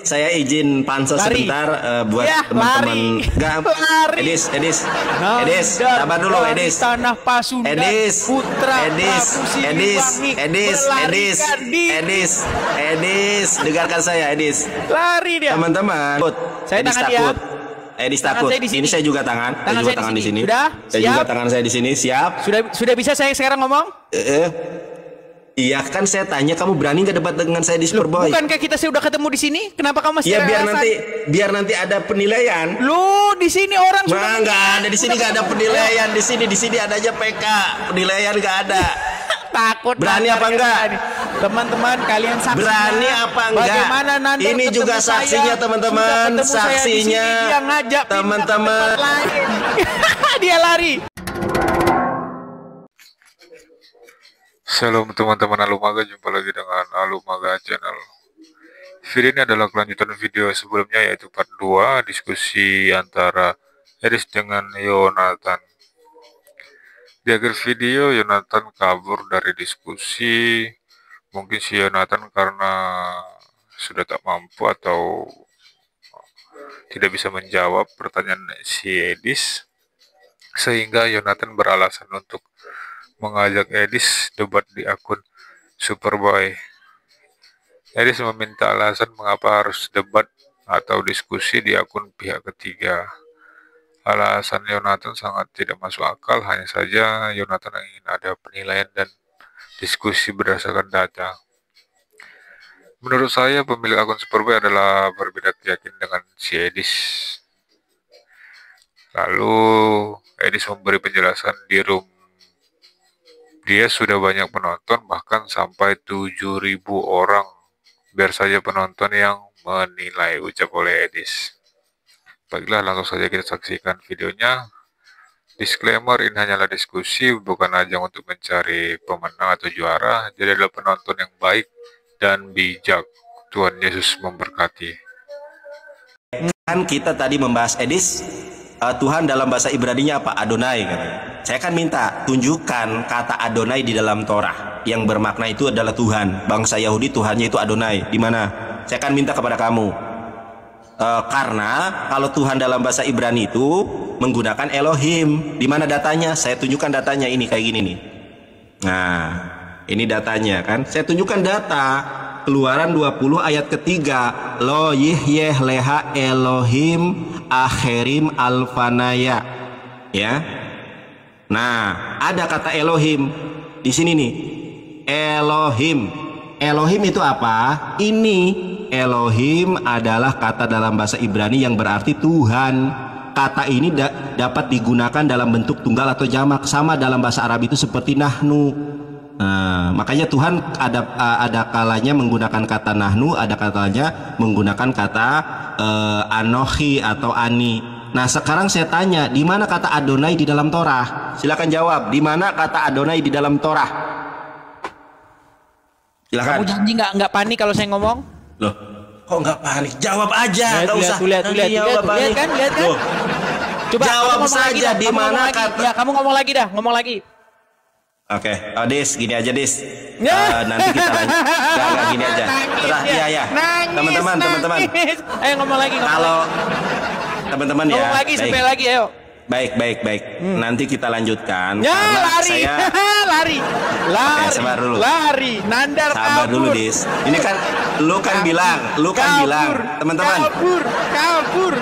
Saya izin pansos Lari. sebentar buat Ya, teman-teman. Lari. Edis, sabar dulu, Edis. Tanah Pasundan, Edis, putra Edis, Prabu Edis, Siliwangi, Edis, Edis, melarikan diri. Edis, dengarkan saya, Edis. Lari dia. Teman-teman, Saya Edis tangan dia. takut. Edis Tangan takut. saya di sini. Ini saya juga tangan. Saya juga saya tangan di sini. Sudah? Saya Siap? juga tangan saya di sini. Siap? Sudah bisa saya sekarang ngomong? Iya kan saya tanya kamu berani nggak debat dengan saya di Superboy? Bukankah kita sudah ketemu di sini? Kenapa kamu masih Iya ada biar nanti ada penilaian. Lu di sini orang sudah Nah, nggak ada di sini, nggak ada penilaian di sini adanya PK, penilaian nggak ada. takut. Berani apa enggak? Teman-teman kalian saksinya. Berani apa enggak? Bagaimana Nandar Ini ketemu juga saya, saksinya teman-teman, sudah ketemu saya di sini, saksinya. dia ngajak pindah ke Teman-teman. tempat lain. Dia lari. Shalom teman-teman Alumaga, jumpa lagi dengan Alumaga Channel. Video ini adalah kelanjutan video sebelumnya, yaitu part 2 diskusi antara Edis dengan Yonatan. Di akhir video Yonatan kabur dari diskusi. Mungkin si Yonatan karena sudah tak mampu atau tidak bisa menjawab pertanyaan si Edis, sehingga Yonatan beralasan untuk mengajak Edis debat di akun Superboy. Edis meminta alasan mengapa harus debat atau diskusi di akun pihak ketiga. Alasan Yonatan sangat tidak masuk akal, hanya saja Yonatan ingin ada penilaian dan diskusi berdasarkan data. Menurut saya pemilik akun Superboy adalah berbeda keyakinan dengan si Edis. Lalu Edis memberi penjelasan di room. Dia sudah banyak penonton, bahkan sampai 7.000 orang. Biar saja penonton yang menilai, ucap oleh Edis. Baiklah, langsung saja kita saksikan videonya. Disclaimer, ini hanyalah diskusi, bukan ajang untuk mencari pemenang atau juara. Jadi adalah penonton yang baik dan bijak. Tuhan Yesus memberkati. Kan kita tadi membahas Edis, Tuhan dalam bahasa Ibrani-nya apa? Adonai katanya. Saya kan minta tunjukkan kata Adonai di dalam Torah yang bermakna itu adalah Tuhan. Bangsa Yahudi Tuhannya itu Adonai. Di mana? Saya kan minta kepada kamu. Karena kalau Tuhan dalam bahasa Ibrani itu menggunakan Elohim. Di mana datanya? Saya tunjukkan datanya, ini kayak gini nih. Nah, ini datanya kan. Saya tunjukkan data. Keluaran 20 ayat ketiga, Lo yihyeh leha Elohim akhirim alfanaya. Ya. Nah, ada kata Elohim di sini nih. Elohim. Elohim itu apa? Ini Elohim adalah kata dalam bahasa Ibrani yang berarti Tuhan. Kata ini dapat digunakan dalam bentuk tunggal atau jamak, sama dalam bahasa Arab itu seperti nahnu. Nah, makanya Tuhan ada kalanya menggunakan kata nahnu, ada kalanya menggunakan kata anohi atau ani. Nah, sekarang saya tanya, di mana kata Adonai di dalam Torah? Silakan jawab, di mana kata Adonai di dalam Torah? Silakan. Kamu janji nggak panik kalau saya ngomong? Loh, kok nggak panik? Jawab aja, nggak usah. Lihat kan? Loh, Coba jawab kamu ngomong lagi saja dah, di kamu mana ngomong lagi. kata. Ya, kamu ngomong lagi dah, ngomong lagi. Oke, Dis, gini aja Dis. Nanti kita lanjut. Gak gini aja. Terah, iya. Teman-teman. Ayo ngomong lagi. Kalau teman-teman ya. Ngomong lagi, sampai lagi, ayo. Baik. Nanti kita lanjutkan. Ya, karena lari. Saya... lari. Oke, sabar dulu. Lari. Nandar sabar kabur. dulu, Dis. Ini kan lu kan bilang, teman-teman. Kabur.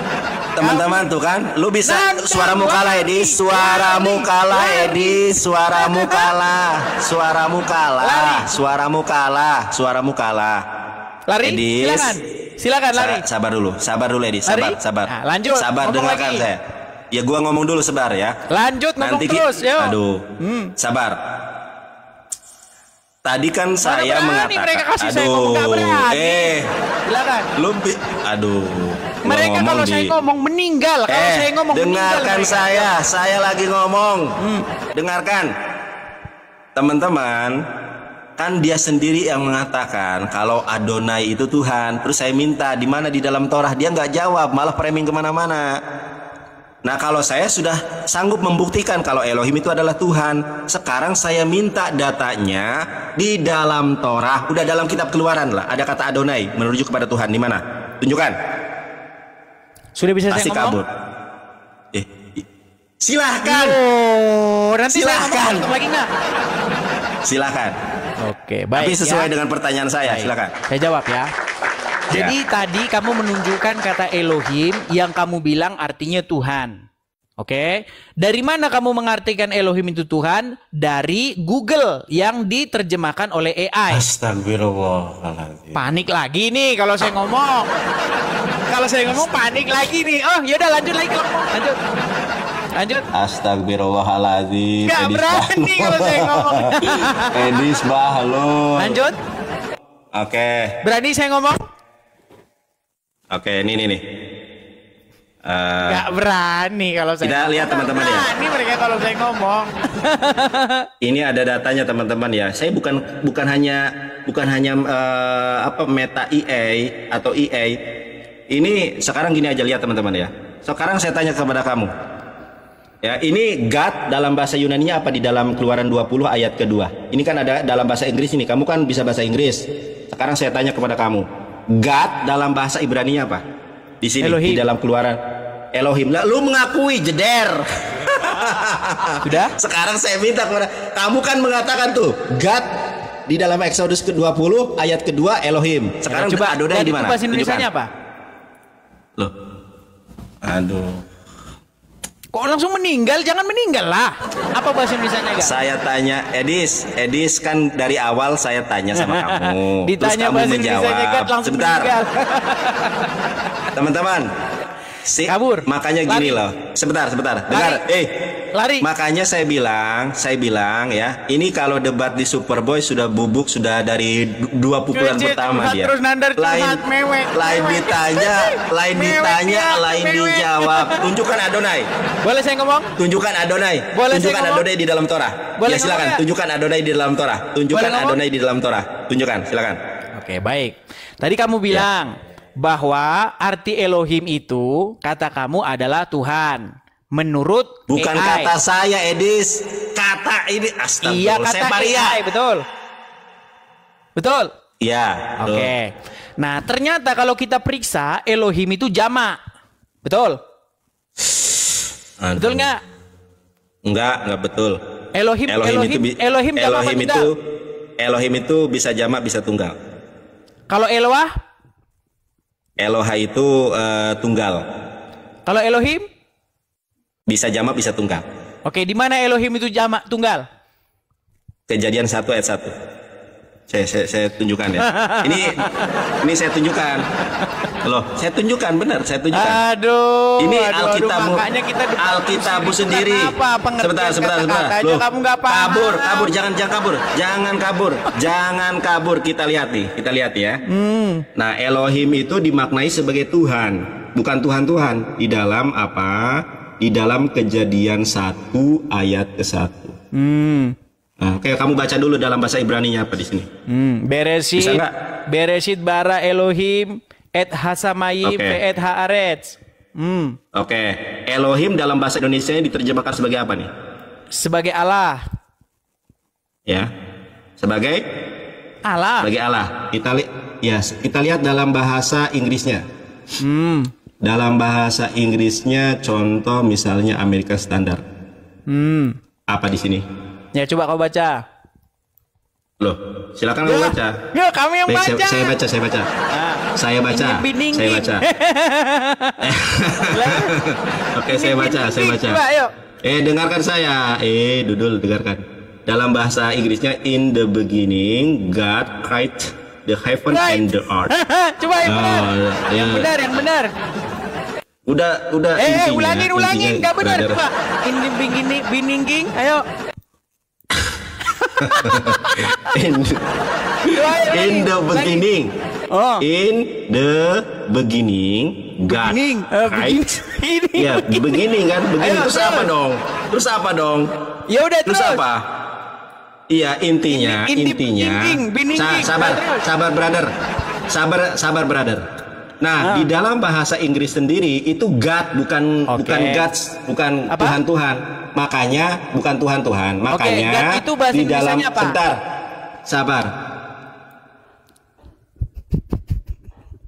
Teman-teman tuh kan, lu bisa suaramu kalah Edis, suaramu kalah. Lari, Edis, silakan lari. Sabar dulu Edis, sabar. Nah, lanjut. Sabar, dengarkan saya. Ya gua ngomong dulu sebar ya. Lanjut ngomong terus, yuk. Aduh. Sabar. Tadi kan saya mengatakan, mereka kasih saya ngomong gak berani. Silakan. Aduh. Mereka kalau saya ngomong meninggal, kalau saya ngomong dengarkan meninggal. saya lagi ngomong. Dengarkan. Teman-teman, kan dia sendiri yang mengatakan kalau Adonai itu Tuhan. Terus saya minta di mana di dalam Torah, dia nggak jawab, malah framing kemana-mana. Nah, kalau saya sudah sanggup membuktikan kalau Elohim itu adalah Tuhan, sekarang saya minta datanya di dalam Torah, udah dalam kitab Keluaran lah, ada kata Adonai menuju kepada Tuhan di mana? Tunjukkan. Sudah bisa Pasti saya ngomong? kabur. Silahkan. Oh, nanti Silahkan. saya ngomong lagi nggak? Silahkan. Oke, baik. Tapi sesuai ya. dengan pertanyaan saya. Baik. Silahkan. Saya jawab ya. Jadi tadi kamu menunjukkan kata Elohim yang kamu bilang artinya Tuhan. Oke. Dari mana kamu mengartikan Elohim itu Tuhan? Dari Google yang diterjemahkan oleh AI. Astagfirullahaladzim. Panik lagi nih kalau saya ngomong. Kalau saya ngomong panik lagi nih. Oh, yaudah lanjut lagi kalau ngomong. Lanjut. Lanjut. Astagfirullahaladzim. Gak berani kalau saya ngomong. Edis Bahlul. Lanjut. Oke. Berani saya ngomong? Oke, ini nih. Gak berani kalau saya Kita ngomong. lihat teman-teman ya. Berani mereka kalau saya ngomong. Ini ada datanya teman-teman ya. Saya bukan hanya meta EA atau EA. Ini sekarang gini aja, lihat teman-teman ya. Sekarang saya tanya kepada kamu. Ya, ini God dalam bahasa Yunani apa di dalam Keluaran 20 ayat kedua? Ini kan ada dalam bahasa Inggris ini. Kamu kan bisa bahasa Inggris. Sekarang saya tanya kepada kamu. God dalam bahasa Ibrani apa? Di sini Elohim. di dalam Keluaran Elohim. Lah, lu mengakui jeder. Sudah? Sekarang saya minta kepada kamu, kan mengatakan tuh God di dalam Exodus ke-20 ayat kedua Elohim. Sekarang coba Adonai di mana? bahasa Indonesianya apa? Loh. Aduh. Kok langsung meninggal? Jangan meninggal lah. Apa bahasa Indonesianya, Gak? Saya tanya Edis kan dari awal saya tanya sama kamu. Ditanya terus kamu bahasa menjawab. Indonesianya, Gak, langsung Sebentar. meninggal. Teman-teman. Kabur. Makanya gini Lari. loh. Sebentar. Dengar. Lari. Makanya saya bilang ya, ini kalau debat di Superboy sudah bubuk sudah dari dua pukulan Cuci, pertama dia. terus nandar, curhat, mewek. lain dijawab. Tunjukkan Adonai. Boleh saya ngomong? Tunjukkan Adonai. Boleh saya Tunjukkan ngomong? Adonai di dalam Torah. Boleh Ya silakan. ngomong, Kak? Tunjukkan Adonai di dalam Torah. Tunjukkan Boleh ngomong? Adonai di dalam Torah. Tunjukkan. Silakan. Oke, baik. Tadi kamu bilang bahwa arti Elohim itu kata kamu adalah Tuhan. Menurut Bukan AI. kata saya, Edis. Kata ini. Iya, Astagfirullah. kata Separia. AI, betul. Betul. Iya. Oke. Nah, ternyata kalau kita periksa Elohim itu jamak. Betul? Aduh. Betul nggak? Enggak betul. Elohim jamak apa tunggal? Elohim itu bisa jamak, bisa tunggal. Kalau Eloah? Eloha itu tunggal. Kalau Elohim? Bisa jamak, bisa tunggal. Oke, di mana Elohim itu jamak tunggal? Kejadian 1 ayat 1. Saya tunjukkan ya. Ini saya tunjukkan. Loh, saya tunjukkan, benar, saya tunjukkan. Aduh. Ini Alkitabmu. Makanya kita Alkitabmu sendiri. Sebentar. Sebentar. Loh, kamu nggak paham. Kabur, jangan kabur. Kita lihat ya. Nah, Elohim itu dimaknai sebagai Tuhan, bukan Tuhan di dalam apa? Di dalam Kejadian 1 ayat ke-1. Nah, oke, kamu baca dulu dalam bahasa Ibraninya apa di sini? Beresit. Bisa nggak? Beresit bara Elohim et hasamayim Oke. et haaretz. Oke, Elohim dalam bahasa Indonesia diterjemahkan sebagai apa nih? Sebagai Allah. Ya, sebagai Allah. Allah. Kita lihat dalam bahasa Inggrisnya. Dalam bahasa Inggrisnya, contoh misalnya Amerika Standar. Apa di sini? Ya, coba kau baca. Loh, silakan kamu baca. Ya, kamu yang Baik, baca. saya baca. Saya baca. Oke, saya baca. Coba, ayo. Dengarkan saya. Dudul, dengarkan. Dalam bahasa Inggrisnya, in the beginning, God created the heaven and the earth. Coba yang benar. Yang benar. Udah. Ulangin. Gak benar, coba. In the beginning, ayo. In the beginning. In the beginning, God created. Ya, beginning kan? Beginning. Terus apa dong? Ya udah, Terus apa? Iya, intinya. Sabar, brother. Nah, di dalam bahasa Inggris sendiri itu God bukan gods, bukan Apa? Tuhan. Makanya bukan Tuhan. Makanya God itu bahasa di dalam Indonesianya apa? Sebentar. Sabar.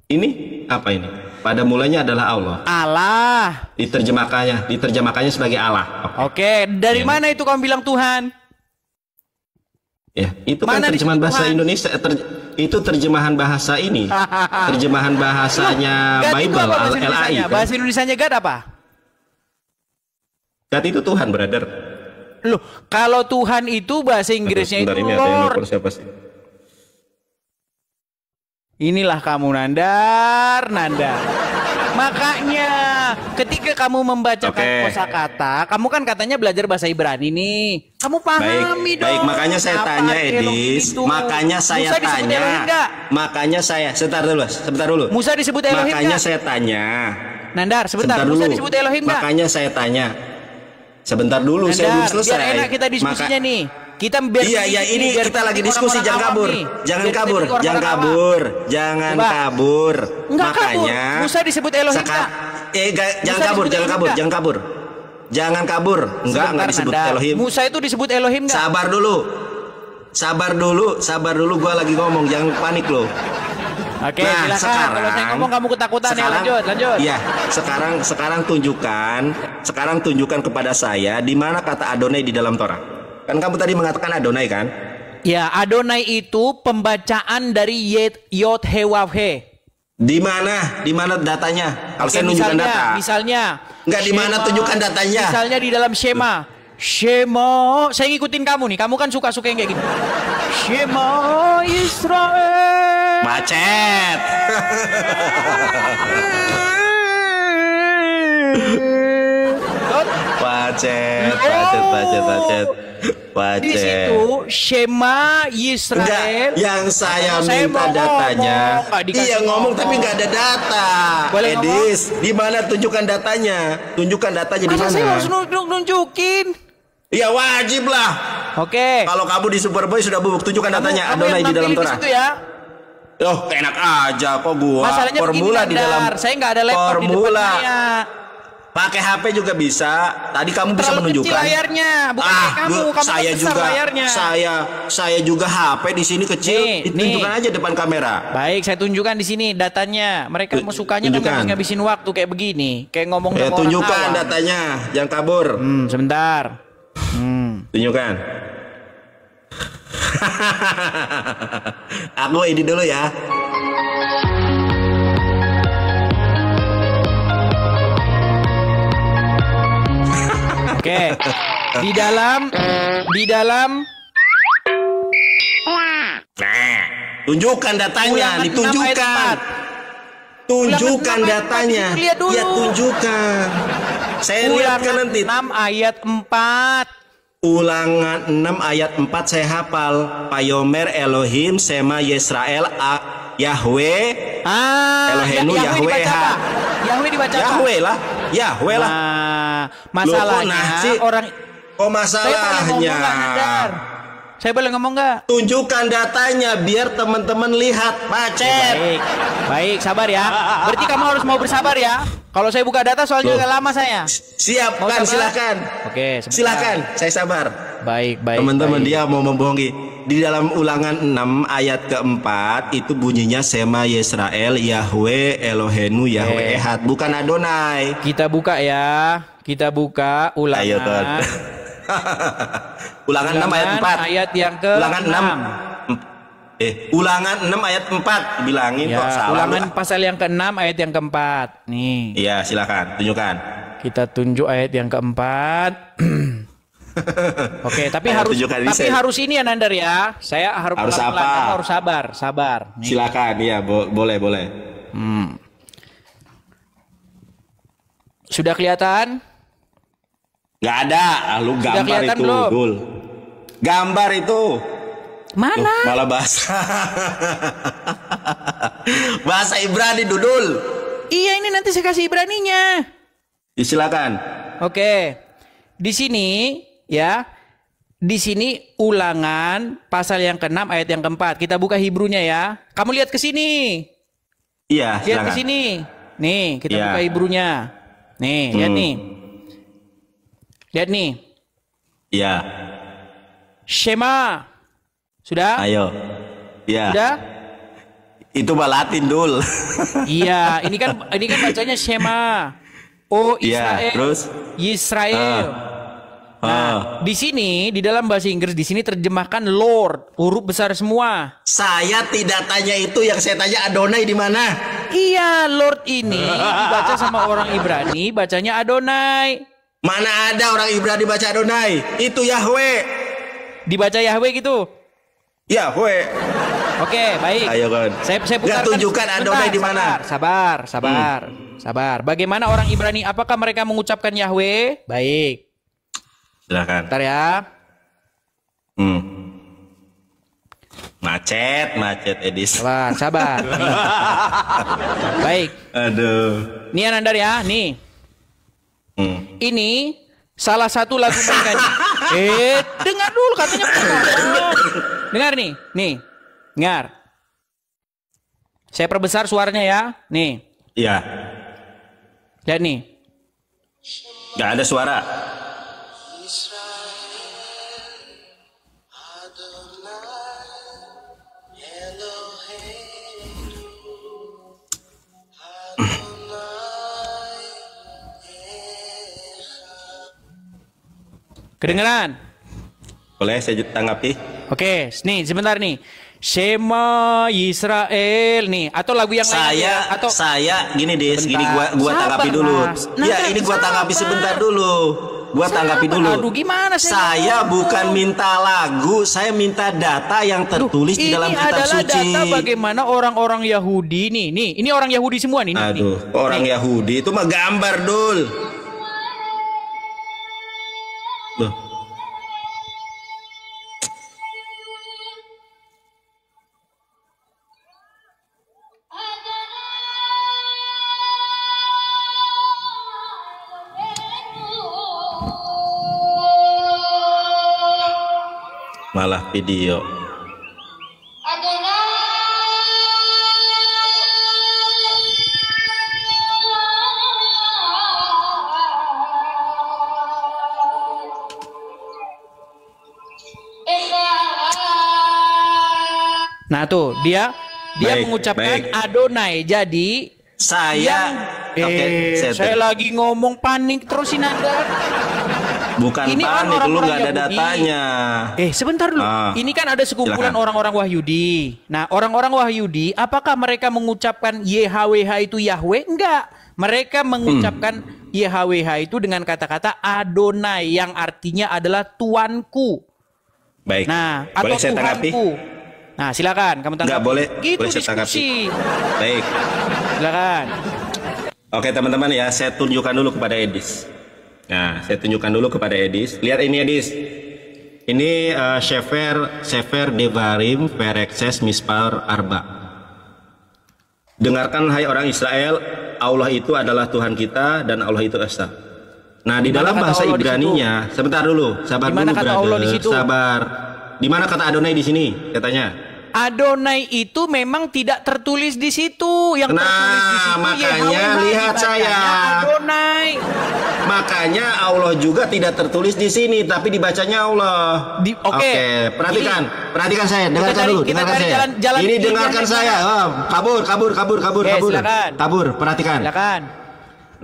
Ini apa ini? Pada mulanya adalah Allah. Allah. Diterjemahkannya sebagai Allah. Oke, dari mana itu kamu bilang Tuhan? Ya, itu kan Mana terjemahan di situ bahasa Tuhan? Indonesia. Itu terjemahan bahasa ini. Terjemahan bahasanya God itu Bible, apa bahasa LAI. Indonesianya? Kan? Bahasa Indonesianya God apa? God itu Tuhan, brother. Loh, kalau Tuhan itu bahasa Inggrisnya Sebentar, itu ini ada yang Lord. nelfon siapa sih? Inilah kamu Nandar. Makanya ketika kamu membacakan Oke. kosakata, kamu kan katanya belajar bahasa Ibrani nih. Kamu pahami dong. Baik, makanya saya apa tanya arti Elohim Edis, itu. makanya saya Musa disebut tanya, Elohim nggak? makanya saya, sebentar dulu. Musa disebut Elohim Makanya nggak? saya tanya, Nandar, sebentar. dulu. Musa disebut Elohim nggak? Makanya saya tanya, sebentar dulu, saya belum Nandar, selesai. biar enak kita diskusinya nih. Kita biar Iya, ini biar kita lagi kritik diskusi, orang-orang jangan awam kabur, nih. jangan Biar kabur, kritik jangan orang-orang awam. kabur, jangan Coba. kabur. Enggak Makanya, kabur. Musa disebut Elohim nggak? jangan Musa kabur, disebut Elohim nggak? jangan kabur. Enggak Sebentar, disebut Nandar. Elohim. Musa itu disebut Elohim nggak? Sabar dulu, gua lagi ngomong, jangan panik loh. Oke, Nah, silakan. Kalau saya ngomong kamu ketakutan ya. Lanjut. Iya, sekarang tunjukkan kepada saya di mana kata Adonai di dalam Torah. Kan kamu tadi mengatakan Adonai kan? Ya, Adonai itu pembacaan dari Yod He Wav He. Di mana datanya? Kalau Oke, saya nunjukkan data. misalnya. Enggak, di mana Shema, tunjukkan datanya? Misalnya di dalam Shema. Saya ngikutin kamu nih. Kamu kan suka-suka yang kayak gini. Shema Israel. Macet. Macet. Di situ Shema Israel. Enggak, yang saya Saya minta mau datanya. ngomong, nggak dikasih Iya ngomong tapi ngomong. nggak ada data. Boleh Edis, di mana tunjukkan datanya? Tunjukkan datanya di Masa saya harus mana? nunjukin? Iya wajib lah. Oke. Kalau kamu di Superboy sudah bubuk, tunjukkan datanya Kamu Adonai yang di dalam nampilin Torah. situ ya. Oh, enak aja kok gua. Masalahnya Formula begini, di dalam Nandar. Saya nggak ada laptop di depan formula. saya. Pakai HP juga bisa. Tadi kamu bisa Terlalu menunjukkan. kecil layarnya, bukan kayak kamu. Kamu saya kan besar juga layarnya. saya juga HP di sini kecil. Nih, Tunjukkan nih. aja depan kamera. Baik, saya tunjukkan di sini datanya. Mereka mau sukanya kan tunjukkan. ngabisin waktu kayak begini, kayak ngomong Ya, sama orang tunjukkan awam. datanya, jangan kabur. Sebentar. Tunjukkan. Aku ini dulu ya. Oke. Di dalam Nah, tunjukkan datanya, Ulangan 6 ayat ditunjukkan. 4. Tunjukkan Ulangan 6 ayat datanya. 4, lihat dulu. Ya tunjukkan. Saya lihat kan nanti. 6 ayat 4. Ulangan 6 ayat 4 saya hafal. Payomer Elohim Sema Yisrael Yahweh Elohenu Yahweh Yahweh dibaca apa? Yahweh dibaca apa? Yahweh lah. Nah, Loh, masalahnya kok sih? orang Kok saya boleh ngomong masalahnya? nggak, Nandar? Saya boleh ngomong nggak? Tunjukkan datanya biar teman-teman lihat. Macet. Baik, sabar ya. Berarti kamu harus mau bersabar ya. Kalau saya buka data soalnya Loh. agak lama saya. Siap Mau kan, sabar? silakan. Oke, sebentar. Silakan, saya sabar. Baik. Teman-teman baik. dia mau membohongi. Di dalam Ulangan 6 ayat keempat itu bunyinya Sema Yisrael Yahweh Elohenu Yahweh Ehad, bukan Adonai. Kita buka ya. Kita buka Ayo, Ton. ulangan. Ulangan 6 ayat 4. Ayat yang ke Ulangan 6. Ulangan 6 ayat 4 bilangin Ya, kok salah. ulangan pasal yang ke-6 ayat yang ke-4. Nih, Iya, silakan tunjukkan. kita tunjuk ayat yang ke-4. Oke, tapi Ayo, harus tunjukkan ini saya. harus ini ya Nandar ya. Saya harus Harus pelan-pelan, apa? kamu harus sabar. Nih. Silakan, iya, boleh. Sudah kelihatan? Nggak ada, lu gambar kelihatan itu, belum? Dul. Gambar itu. Mana? Loh, malah bahasa. Bahasa Ibrani, Dudul. Iya, ini nanti saya kasih Ibraninya. Ya, silakan. Oke. Di sini ya. Di sini ulangan pasal yang ke-6 ayat yang ke-4. Kita buka Hebrunya ya. Kamu lihat ke sini. Iya, Lihat ke silakan. sini. Nih, kita Iya. buka Hebrunya. Nih, lihat nih. Lihat nih. Iya. Shema. Sudah? Ayo. Iya. Sudah? Itu Latin dul. Iya, ini kan bacanya Shema. Oh Israel. Iya, terus Israel. Nah, di sini di dalam bahasa Inggris di sini terjemahkan Lord, huruf besar semua. saya tidak tanya itu, yang saya tanya Adonai di mana? Iya, Lord ini dibaca sama orang Ibrani bacanya Adonai. Mana ada orang Ibrani baca Adonai? Itu Yahweh. Dibaca Yahweh gitu. Yahweh. Oke, baik. Ayo kan. Saya Nggak putarkan. tunjukkan Adonai di mana? Sabar. Bagaimana orang Ibrani? Apakah mereka mengucapkan Yahweh? Baik. Silakan. Bentar ya. Macet Edis. Sabar. Nih. Baik. Aduh. Nih Anandar ya, nih. Ini salah satu lagu mereka nih. Dengar dulu katanya. Dengar nih. Dengar. Saya perbesar suaranya ya. Nih. Iya. Lihat nih. Nggak ada suara. Kedengeran? Boleh saya tanggapi? Oke, nih sebentar nih. Shema Israel nih, atau lagu yang lain atau saya gini Des, gini Bentar. gua Sabar, tanggapi dulu. Mas. Ya, ini gua tanggapi sebentar dulu. Gua tanggapi dulu. Aduh, gimana saya bukan minta lagu, saya minta data yang tertulis di dalam kitab suci. Ini adalah data bagaimana orang-orang Yahudi nih. Ini orang Yahudi semua nih. Aduh, orang Yahudi itu mah gambar, Dul. Loh. Malah video. Nah tuh dia Baik, mengucapkan baik. Adonai. Jadi Saya saya lagi ngomong panik terusin Anda. bukan Ini kan panik, lu orang-orang nggak ada Yahudi. datanya. Sebentar dulu. Ini kan ada sekumpulan Silakan. orang-orang Wahyudi. Nah, orang-orang Wahyudi, apakah mereka mengucapkan YHWH itu Yahweh? Enggak. Mereka mengucapkan YHWH itu dengan kata-kata Adonai yang artinya adalah Tuanku. Baik. Nah, atau boleh saya tanggapi? Tuhanku. Nah, silakan kamu tanggapi. Nggak boleh. Gitu Boleh saya tanggapi. diskusi. Baik. Silakan. Oke teman-teman ya, saya tunjukkan dulu kepada Edis. Nah, saya tunjukkan dulu kepada Edis. Lihat ini Edis. Ini Sefer Devarim Perexes Mispar Arba. Dengarkan hai orang Israel, Allah itu adalah Tuhan kita dan Allah itu Esa. Nah, di dalam bahasa Ibraninya, sebentar dulu, sabar Dimana dulu kata brother. Allah di situ? Sabar. Di mana kata Adonai di sini? Katanya. Adonai itu memang tidak tertulis di situ. Yang tertulis di situ makanya YHWH, lihat saya. Adonai. Makanya Allah juga tidak tertulis di sini, tapi dibacanya Allah. Oke, perhatikan saya, dengarkan dulu, dengarkan saya. Ini dengarkan saya. Kabur, perhatikan. Silakan.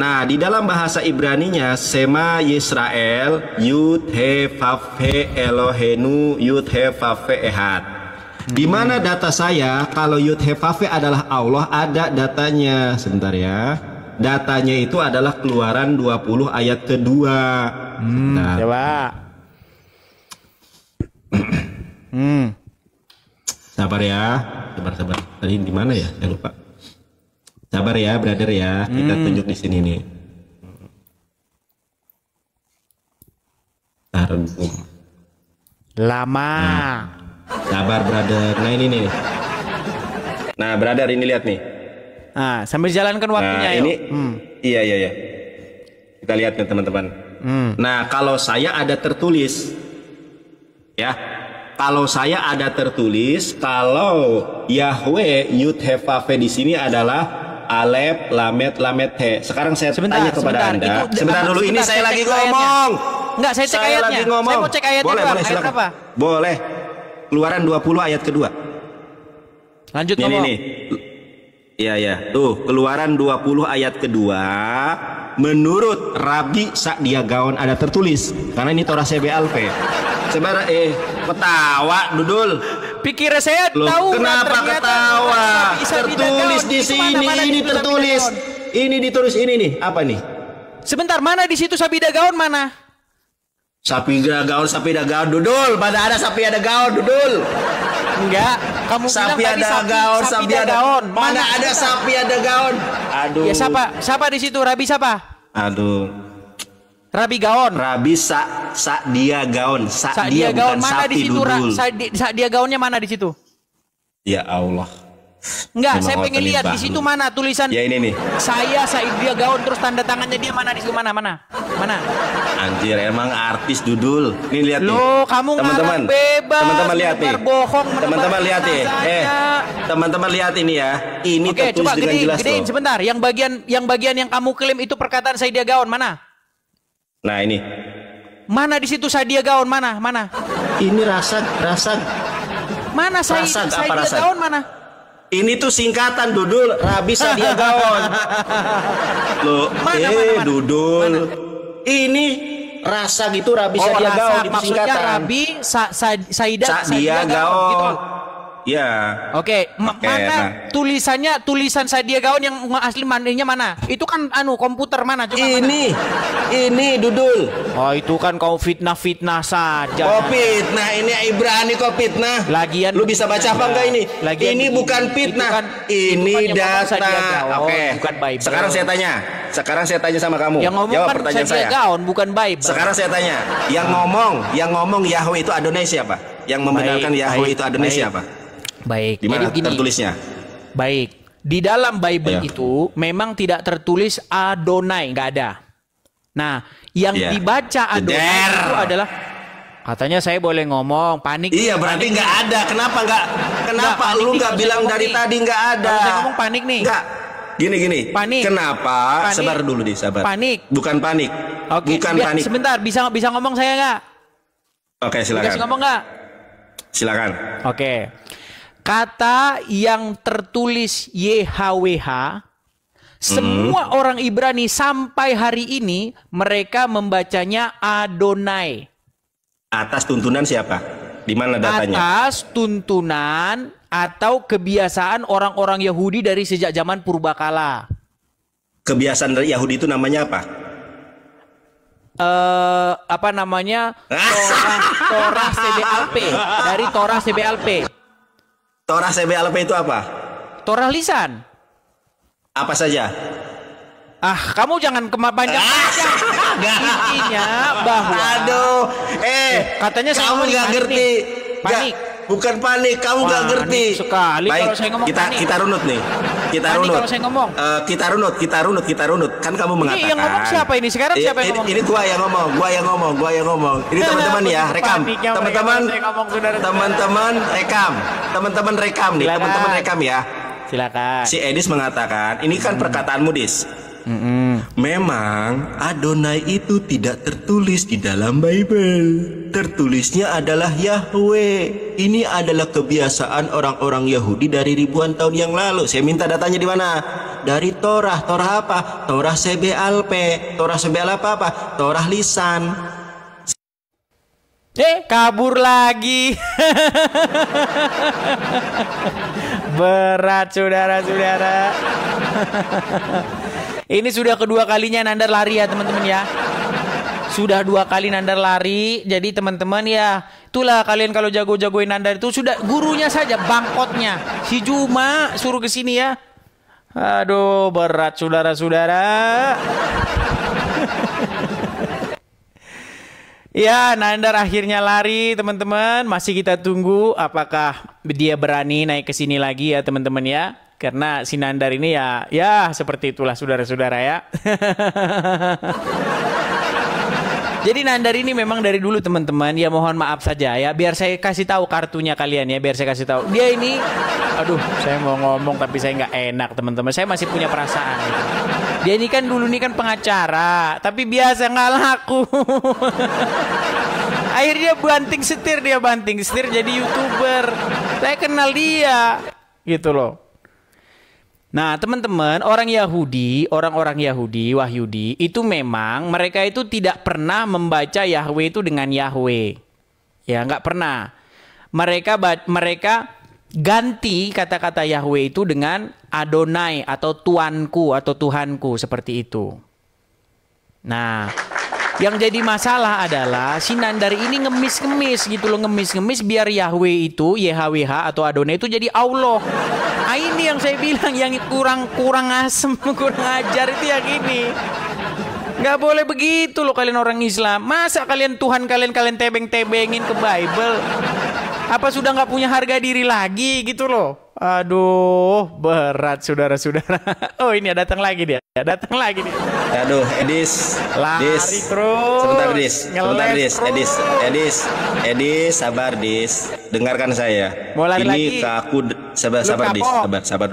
Nah, di dalam bahasa Ibraninya Sema Yisrael Yud He Vav He Elohenu Yud He Vav He Ehad. Di mana data saya? Kalau Yud He Vav He adalah Allah, ada datanya. Sebentar ya. Datanya itu adalah Keluaran 20 ayat kedua. Coba. Sabar ya. Sabar. Tadi di mana ya? Saya lupa. Sabar ya, brother ya. Kita tunjuk di sini nih. Targum. Lama. Sabar, brother. Nah, ini nih. Nah, brother, ini lihat nih. Nah, sambil jalankan waktunya. Nah, ini. Iya. Kita lihat nih, teman-teman. Nah, kalau saya ada tertulis, ya. Kalau saya ada tertulis, kalau Yahweh Yud He Vav He di sini adalah Alef Lamet He. Sekarang saya tanya kepada Anda. Sebentar dulu, ini saya lagi ngomong. Enggak, saya cek ayatnya. Lagi ngomong. Saya mau cek ayatnya. Boleh, Ayat silakan. apa? Boleh. Keluaran 20 ayat kedua. Lanjut ngomong. Ini. Iya ya. Tuh, Keluaran 20 ayat kedua. Menurut Rabi Sa'dia Gaon ada tertulis. Karena ini Torah CBLP. Sebenarnya ketawa Dudul. Pikir saya Loh, tahu. kenapa ketawa? Tertulis di sini, ini tertulis. Ini ditulis ini nih. Apa nih? Sebentar, mana di situ Sabida Gaon mana? Sapida Gaon, Dudul. Mana ada Sapida Gaon, Dudul? Enggak, kamu Sapi bilang tadi ada gaon, sapi ada gaon. Mana ada sapi ada gaon? Aduh. Ya siapa di situ? Rabi siapa? Aduh. Rabi Gaon. Rabi Sa'dia Gaon. Sa'dia Gaon bukan mana sapi, di situ? Dudul. Sa'dia Gaonnya mana di situ? Ya Allah. Enggak, Memang saya pengen lihat di bahlu. situ mana tulisan. Ya ini nih. Saya Sa'dia Gaon terus tanda tangannya dia mana di situ mana? Anjir, emang artis Dudul. Nih lihat nih. Loh, kamu Teman-teman. ngarang bebas. Teman-teman lihat nih. Bohong. Teman-teman lihat nih. Teman-teman lihat ini ya. Ini Oke, tertulis coba dengan jelas gedein loh. sebentar. Yang bagian yang kamu klaim itu perkataan Sa'dia Gaon mana? Nah, ini. Mana di situ Sa'dia Gaon mana? Ini rasag. Mana Rasag, apa Sa'dia rasag? Gaon mana? Ini tuh singkatan Dudul, Rabi Sa'dia Gaon. Loh, Mana? Dudul. Mana? Ini rasa gitu Rabi Sa'dia Gaon itu maksudnya singkatan. Rabi Sa'dia Gaon. gitu. Ya. Oke, mana tulisan Sa'dia Gaon yang asli mandinya mana? Itu kan komputer mana? Coba Ini Dudul. Oh, itu kan kau fitnah saja. Kau fitnah, ini Ibrani kau fitnah. Lagian lu bisa baca apa enggak ini? Lagian ini bukan fitnah. Ini data. Oke. Bukan Bible. Sekarang saya tanya sama kamu. Yang ngomong jawab kan pertanyaan Sa'dia saya. Gaon, bukan Bible. Sekarang saya tanya, yang ngomong Yahweh itu Adonai siapa? Yang membenarkan Yahweh itu Adonai siapa? Baik. Di mana Jadi gini, tertulisnya? Baik. Di dalam Bible Ya. itu memang tidak tertulis Adonai, nggak ada. Nah, yang Ya. dibaca Adonai Jeder. itu adalah katanya saya boleh ngomong, panik. Iya, berarti nggak ada. Kenapa panik lu nih, nggak kalau bilang saya dari ngomong tadi nggak ada? Kalau saya ngomong panik nih. Nggak. Gini. Panik. Kenapa? Panik. Sabar dulu sabar. Panik. Bukan panik. Oke, Bukan panik. sebentar, bisa ngomong saya nggak? Oke, Dikasih silakan. ngomong nggak? Silakan. Oke. Kata yang tertulis YHWH, semua orang Ibrani sampai hari ini mereka membacanya Adonai. Atas tuntunan siapa? Di mana datanya? Atas tuntunan atau kebiasaan orang-orang Yahudi dari sejak zaman purbakala. Kebiasaan dari Yahudi itu namanya apa? Apa namanya? Torah CBLP. Dari Torah CBLP. Torah CBLP itu apa? Torah lisan. Apa saja? Kamu jangan panjang-panjang. Intinya bahwa Katanya kamu nggak ngerti. Panik. Bukan panik, kamu nggak ngerti. Sekali Baik, kalau saya ngomong panik. kita runut nih. Kita Panik runut. kalau saya ngomong. Kita runut. Kan kamu mengatakan. Ini yang ngomong siapa ini? Sekarang siapa yang ngomong? Ini gua yang ngomong. Ini teman-teman ya, rekam. Paniknya Teman-teman, saya ngomong, saudara. teman-teman rekam. Teman-teman rekam nih, Silakan. teman-teman rekam ya. Silakan. Si Edis mengatakan, ini kan perkataanmu, Dis. Memang Adonai itu tidak tertulis di dalam Bible. Tertulisnya adalah Yahweh. Ini adalah kebiasaan orang-orang Yahudi dari ribuan tahun yang lalu. Saya minta datanya di mana? Dari Torah. Torah apa? Torah CBLP. Torah CBLP apa? Torah lisan. Kabur lagi. Berat saudara-saudara. Ini sudah kedua kalinya Nandar lari ya teman-teman ya. Sudah 2 kali Nandar lari. Jadi teman-teman ya, itulah kalian kalau jago-jagoin Nandar itu sudah gurunya saja bangkotnya. Si Juma suruh ke sini ya. Aduh, berat saudara-saudara. Ya, Nandar akhirnya lari teman-teman. Masih kita tunggu apakah dia berani naik ke sini lagi ya teman-teman ya. Karena si Nandar ini ya seperti itulah saudara-saudara ya. Jadi Nandar ini memang dari dulu teman-teman ya, mohon maaf saja ya. Biar saya kasih tahu kartunya kalian ya, biar saya kasih tahu. Dia ini, aduh saya mau ngomong tapi saya nggak enak teman-teman. Saya masih punya perasaan gitu. Dia ini kan dulu ini kan pengacara, tapi biasa nggak laku. Akhirnya banting setir jadi YouTuber. Saya kenal dia gitu loh. Nah, teman-teman, orang-orang Yahudi, Wahyudi, itu memang mereka itu tidak pernah membaca Yahweh itu dengan Yahweh. Ya, nggak pernah. Mereka ganti kata-kata Yahweh itu dengan Adonai atau Tuanku atau Tuhanku seperti itu. Nah, yang jadi masalah adalah si Nandar ini ngemis-ngemis gitu loh, ngemis-ngemis biar Yahweh itu, YHWH atau Adonai itu jadi Allah. Nah, ini yang saya bilang yang kurang asem, kurang ajar itu yang ini. Nggak boleh begitu loh kalian orang Islam. Masa kalian Tuhan kalian tebeng-tebengin ke Bible? Apa sudah nggak punya harga diri lagi gitu loh? Aduh, berat saudara-saudara. Oh, ini datang lagi dia. Datang lagi nih. Aduh, Edis. Lari Dis. terus. Sebentar, Dis. Sebentar, Ngeles Dis. terus. Edis, sabar, Dis. Dengarkan saya. Mau lari Ini lagi? ke aku sabar, Dis. Sabar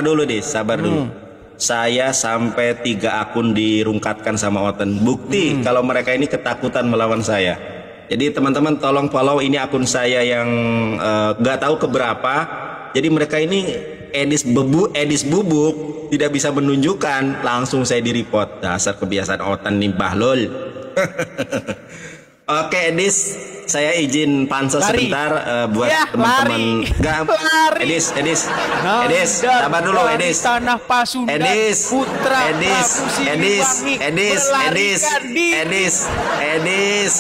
dulu. Dis. Sabar dulu. Saya sampai 3 akun dirungkatkan sama Oten. Bukti kalau mereka ini ketakutan melawan saya. Jadi teman-teman tolong follow ini akun saya yang nggak tahu keberapa. Jadi mereka ini Edis bubuk tidak bisa menunjukkan, langsung saya di-report. Dasar kebiasaan Oten nih bahlul. Oke, Edis, saya izin pansos sebentar buat teman-teman. Edis, sabar dulu, Edis. Tanah Pasundan, putra Edis,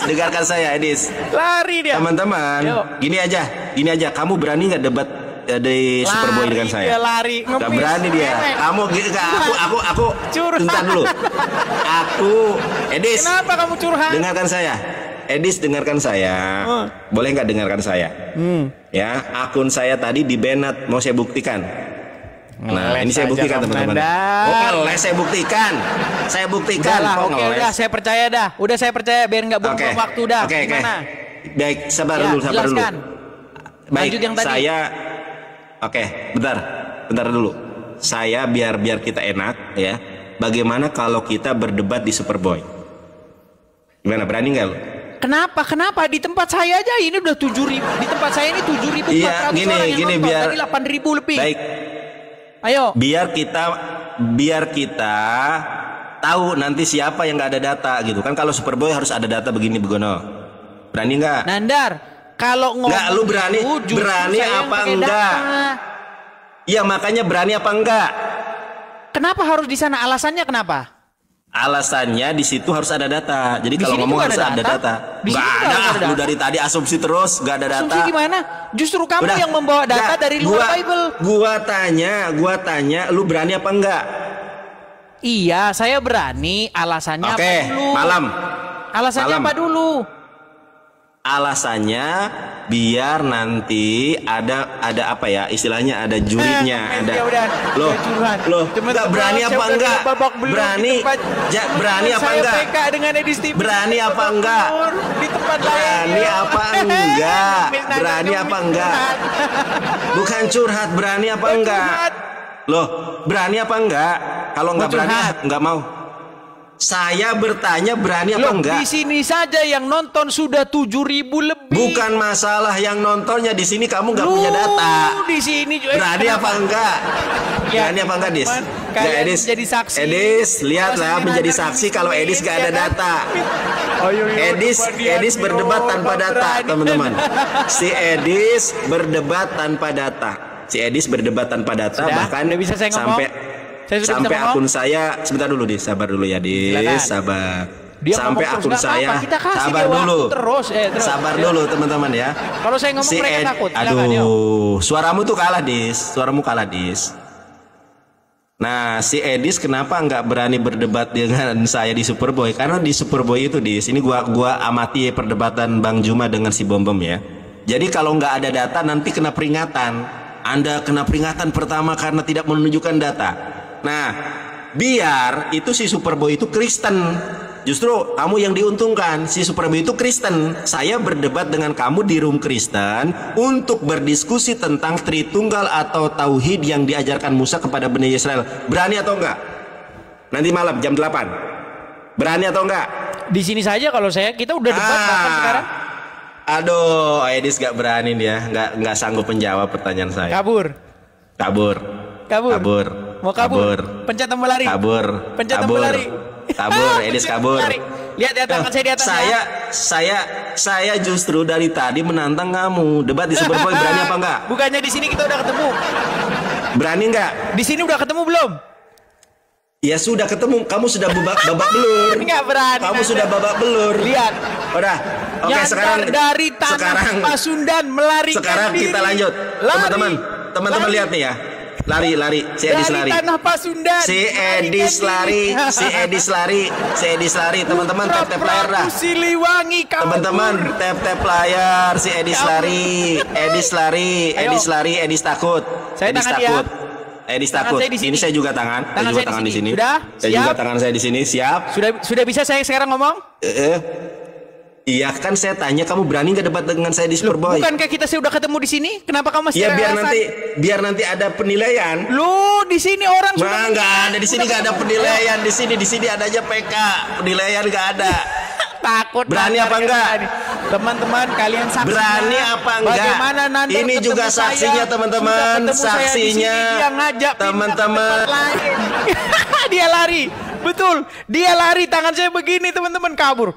dengarkan saya, Edis. Lari dia. Teman-teman, gini aja, kamu berani nggak debat di Superboy dengan saya? Dia lari, nggak berani dia. Kamu aku sebentar dulu. Edis. Kenapa kamu curhat? Dengarkan saya. Edis, dengarkan saya. Boleh nggak dengarkan saya? Ya, akun saya tadi di-banned, mau saya buktikan. Nah, ini saya buktikan teman-teman. Oh, saya buktikan. Udah, saya percaya dah. Udah saya percaya biar nggak buang waktu dah. Gimana? Baik, sabar dulu. Baik, yang tadi. saya bentar dulu. Saya biar kita enak ya. Bagaimana kalau kita berdebat di Superboy? Gimana, berani nggak lo? Kenapa? Di tempat saya aja ini udah 7.000. Di tempat saya ini 7.400 iya, orang yang nonton. Biar tadi 8.000 lebih. Baik. Ayo. Biar kita tahu nanti siapa yang nggak ada data gitu kan. Kalau Superboy harus ada data begini begono. Berani nggak? Nandar, kalau ngomong nggak, lu berani apa enggak? Iya, makanya berani apa enggak? Kenapa harus di sana? Alasannya kenapa? Alasannya di situ harus ada data. Jadi kalau ngomong harus ada data. Nggak ada. Lu dari tadi asumsi terus, nggak ada data. Asumsi gimana? Justru kamu yang membawa data dari luar Bible. Gua tanya, lu berani apa enggak? Iya, saya berani. Alasannya apa dulu? Alasannya apa dulu? Alasannya biar nanti ada apa ya istilahnya, ada jurinya, ada loh nggak berani apa enggak? Berani apa enggak? Berani apa enggak? Berani apa enggak? Bukan curhat, berani apa enggak? Loh, berani apa enggak? Kalau nggak berani nggak mau. Saya bertanya berani apa enggak? Di sini saja yang nonton sudah 7.000 lebih. Bukan masalah yang nontonnya, di sini kamu nggak punya data. Di sini juga. Berani apa enggak? Berani apa enggak, Dis? Edis jadi saksi. Edis, lihatlah menjadi saksi kalau Edis nggak ada data. Edis berdebat tanpa data, teman-teman. Si Edis berdebat tanpa data. Bahkan bisa saya sampai akun saya, sebentar dulu, Dis, sabar dulu ya, Dis. Sabar. Sampai akun saya, sabar dulu. Sabar dulu teman-teman ya. Kalau saya ngomong mereka takut. Aduh, suaramu tuh kalah, Dis. Nah, si Edis kenapa nggak berani berdebat dengan saya di Superboy? Karena di Superboy itu, Dis, ini gua amati perdebatan Bang Juma dengan si Bom ya. Jadi kalau nggak ada data nanti kena peringatan. Anda kena peringatan pertama karena tidak menunjukkan data. Nah, biar itu si Superboy itu Kristen. Justru kamu yang diuntungkan. Si Superboy itu Kristen. Saya berdebat dengan kamu di room Kristen untuk berdiskusi tentang Tritunggal atau Tauhid yang diajarkan Musa kepada Bani Israel. Berani atau enggak? Nanti malam jam 8. Berani atau enggak? Di sini saja kalau kita udah debat bahkan sekarang. Aduh, Edis gak berani dia, nggak sanggup menjawab pertanyaan saya. Kabur. Kabur. Kabur. Mau kabur. Pencet tombol lari. Kabur. Pencet tombol Kabur. lari. Kabur. Edis Pencet kabur. tombol lari. Lihat ya tangan saya di atas. Saya justru dari tadi menantang kamu. Debat di Superboy, berani apa enggak? Bukannya di sini kita udah ketemu. Berani enggak? Di sini udah ketemu belum? Ya sudah ketemu. Kamu sudah babak belur. Enggak berani. Kamu sudah babak belur. Lihat. Udah. Oke, sekarang dari tanah Pasundan melarikan sekarang diri. kita lanjut. Teman-teman lihat nih ya. Lari. Si Edis lari. Dari tanah Pasundan. Si Edis lari. Teman-teman tap layar dah. Siliwangi kabur. Teman-teman tap layar. Si Edis lari. Edis takut. Saya Edis tangan takut. dia. Edis Tangan takut. saya di sini. Ini saya juga tangan. Saya juga tangan di sini. Sudah? Saya Siap? juga tangan saya di sini. Siap? Sudah bisa saya sekarang ngomong? Iya kan saya tanya kamu berani nggak debat dengan saya di Superboy? Bukankah kita sudah ketemu di sini? Kenapa kamu masih Ya ada alasan? biar nanti ada penilaian. Lu di sini orang sudah Nggak ada di sini nggak ada penilaian di sini adanya PK penilaian nggak ada. takut. Berani apa enggak? Teman-teman kalian saksinya. Berani apa enggak? Bagaimana Nandar Ini ketemu juga saya, saksinya teman-teman. sudah ketemu saya di sini, Saksinya dia ngajak pindah ke teman-teman. tempat lain. Dia lari. Betul. Dia lari, tangan saya begini teman-teman, kabur.